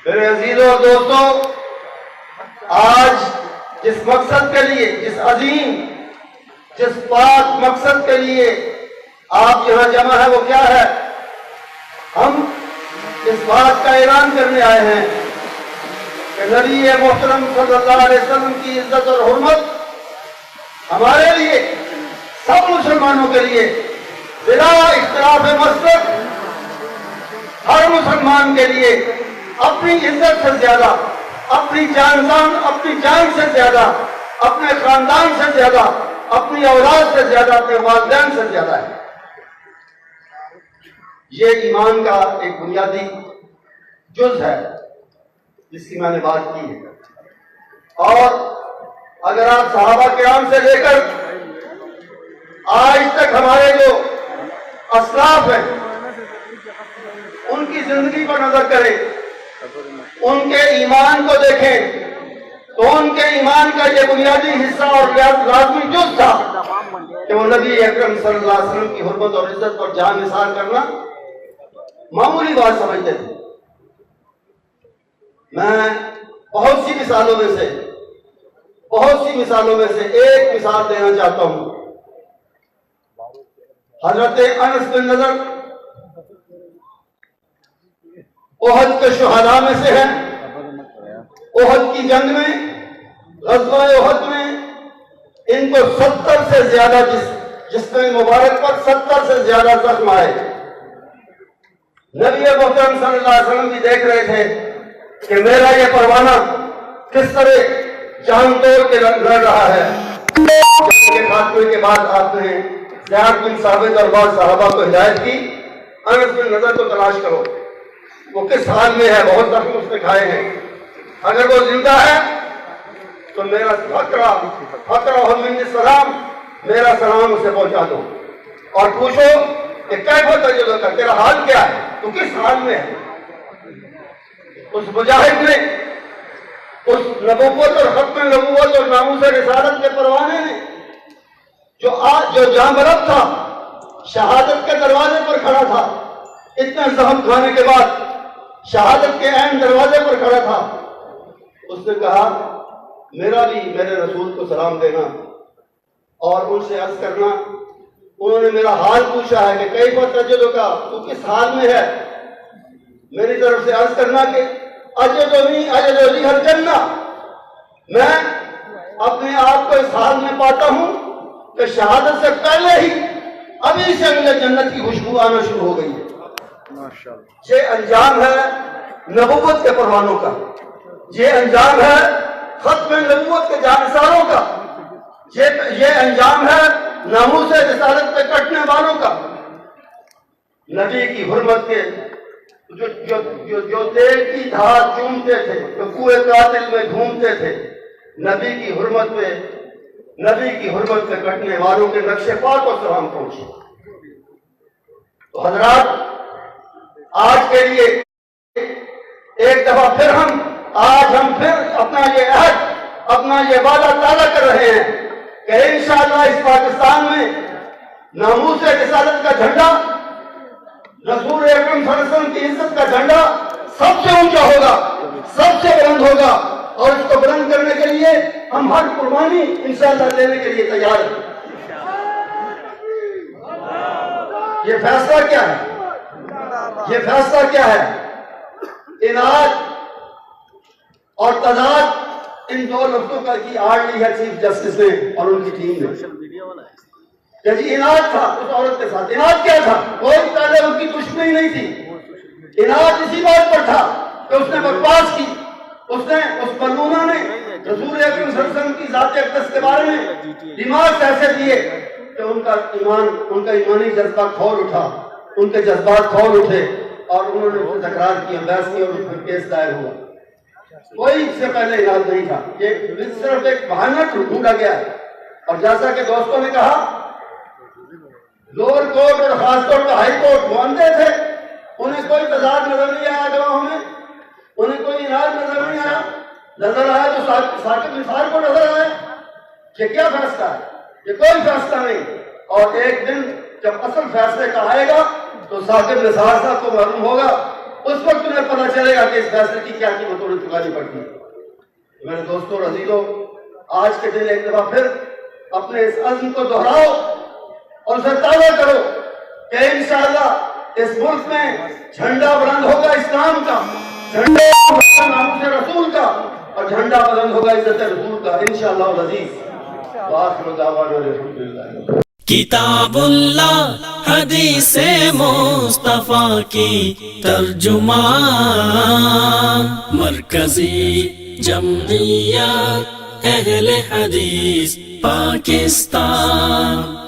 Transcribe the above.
میرے عزیزوں اور دوستوں، آج جس مقصد کے لیے، جس عظیم، جس پاک مقصد کے لیے آپ یہاں جمع ہے وہ کیا ہے؟ ہم اس بات کا اعلان کرنے آئے ہیں کہ نبی محترم صلی اللہ علیہ وسلم کی عزت اور حرمت ہمارے لیے، سب مسلمانوں کے لیے بلا اختلاف مسلک، ہر مسلمان کے لیے اپنی عزت سے زیادہ، اپنی جان سے زیادہ، اپنے خاندان سے زیادہ، اپنی اولاد سے زیادہ، اپنے والدین سے زیادہ ہے۔ یہ ایمان کا ایک بنیادی جز ہے جس کی میں نے بات کی ہے۔ اور اگر آپ صحابہ کرام سے لے کر آج تک ہمارے جو اسلاف ہیں ان کی زندگی پر نظر کریں، ان کے ایمان کو دیکھیں، تو ان کے ایمان کا یہ بنیادی حصہ اور لازمی جز تھا کہ وہ نبی اکرم صلی اللہ علیہ وسلم کی حرمت اور عزت پر جان نثار کرنا معمولی بات سمجھتے تھے۔ میں بہت سی مثالوں میں سے ایک مثال دینا چاہتا ہوں۔ حضرت انس بن نضر احد کے شہداء میں سے ہیں۔ احد کی جنگ میں، غزوہ احد میں ان کو 70 سے زیادہ جسم مبارک پر 70 سے زیادہ زخم آئے۔ نبی محترم صلی اللہ علیہ وسلم بھی دیکھ رہے تھے کہ میرا یہ پروانہ کس طرح جان توڑ کے لڑ رہا ہے۔ جنگ کے خاتمے کے بعد آپ نے زیاد بن ثابت اور بعض صحابہ کو ہدایت کی، انس بن نضر کو تلاش کرو، وہ کس حال میں ہے، بہت زخم اس نے کھائے ہیں، اگر وہ زندہ ہے تو میرا فقرہ من السلام، میرا سلام اسے پہنچا دو اور پوچھو کہ کیسا تجربہ کر، تیرا حال کیا ہے، تو کس حال میں ہے۔ اس مجاہد نے، اس نبوت اور ختم نبوت اور ناموس رسالت کے پروانے نے جو جاں بلب تھا، شہادت کے دروازے پر کھڑا تھا، اتنے زخم کھانے کے بعد شہادت کے عین دروازے پر کھڑا تھا، اس نے کہا میرا بھی میرے رسول کو سلام دینا اور ان سے عرض کرنا، انہوں نے میرا حال پوچھا ہے کہ کیف تجدک، تو کس حال میں ہے، میری طرف سے عرض کرنا کہ اجدنی الجنہ، میں اپنے آپ کو اس حال میں پاتا ہوں کہ شہادت سے پہلے ہی ابھی سے مجھے جنت کی خوشبو آنا شروع ہو گئی ہے۔ یہ انجام ہے نبوت کے پروانوں کا، یہ انجام ہے ختم نبوت کے جانثاروں کا، یہ انجام ہے ناموس رسالت پہ کٹنے والوں کا۔ نبی کی حرمت کے جو تیل کی دھار چومتے تھے، جو کوئے قاتل میں گھومتے تھے، نبی کی حرمت پہ کٹنے والوں کے نقش پاک و سلام پہنچے۔ تو حضرات، آج کے لیے ایک دفعہ پھر ہم اپنا یہ عہد، اپنا یہ وعدہ تازہ کر رہے ہیں کہ انشاءاللہ اس پاکستان میں ناموس رسالت کا جھنڈا، رسول اکرم صلی اللہ علیہ وسلم کی عزت کا جھنڈا سب سے اونچا ہوگا، سب سے بلند ہوگا، اور اس کو بلند کرنے کے لیے ہم ہر قربانی انشاءاللہ دینے کے لیے تیار ہیں۔ یہ فیصلہ کیا ہے؟ اناد اور تضاد، ان دو لفظوں کا کی آڑ لی ہے چیف جسٹس نے اور ان کی ٹیم نے کہ جی اناد تھا اس عورت کے ساتھ۔ اناد کیا تھا؟ کوئی پہلے اس کی دشمنی نہیں تھی، اناد اسی بات پر تھا کہ اس نے بکواس کی، اس ملعونہ نے رسول اکرم صلی اللہ علیہ وسلم کی ذات اقدس کے بارے میں دماغ ایسے دیے کہ ان کا ایمانی جذبہ کھول اٹھا، ان کے جذبات کھول اٹھے اور انہوں نے اس سے تکرار کیا، بحث کی اور اس پر کیس دائر ہوا۔ کوئی اس سے پہلے اناد نہیں تھا، یہ صرف ایک بہانہ ڈھونڈا گیا ہے۔ اور جیسا کہ دوستوں نے کہا، لوور کورٹ اور خاص طور پر ہائی کورٹ مانتے تھے، انہیں کوئی تضاد نظر نہیں آیا گواہوں میں، انہیں کوئی اناد نظر آیا تو ثاقب نثار کو نظر آیا۔ یہ کیا فیصلہ ہے؟ یہ کوئی فیصلہ نہیں۔ اور ایک دن جب اصل فیصلے کا آئے گا تو ثاقب نثار صاحب کو معلوم ہوگا اس وقت تمہیں پتہ چلے گا کہ اس فیصلے کی کیا قیمت انہیں چکانی پڑتی ہے۔ میرے دوستوں اور عزیزوں، آج کے دن ایک دفعہ پھر اپنے اس عزم کو دہراؤ اور اسے تازہ کرو کہ انشاءاللہ اس ملک میں جھنڈا بلند ہوگا اسلام کا، جھنڈا ہوگا ناموس رسول کا، اور جھنڈا بلند ہوگا عزت رسول کا انشاءاللہ العزیز۔ وآخر دعوانا الحمدللہ۔ کتاب اللہ حدیث مصطفیٰ کی ترجمان، مرکزی جمعیت اہل حدیث پاکستان۔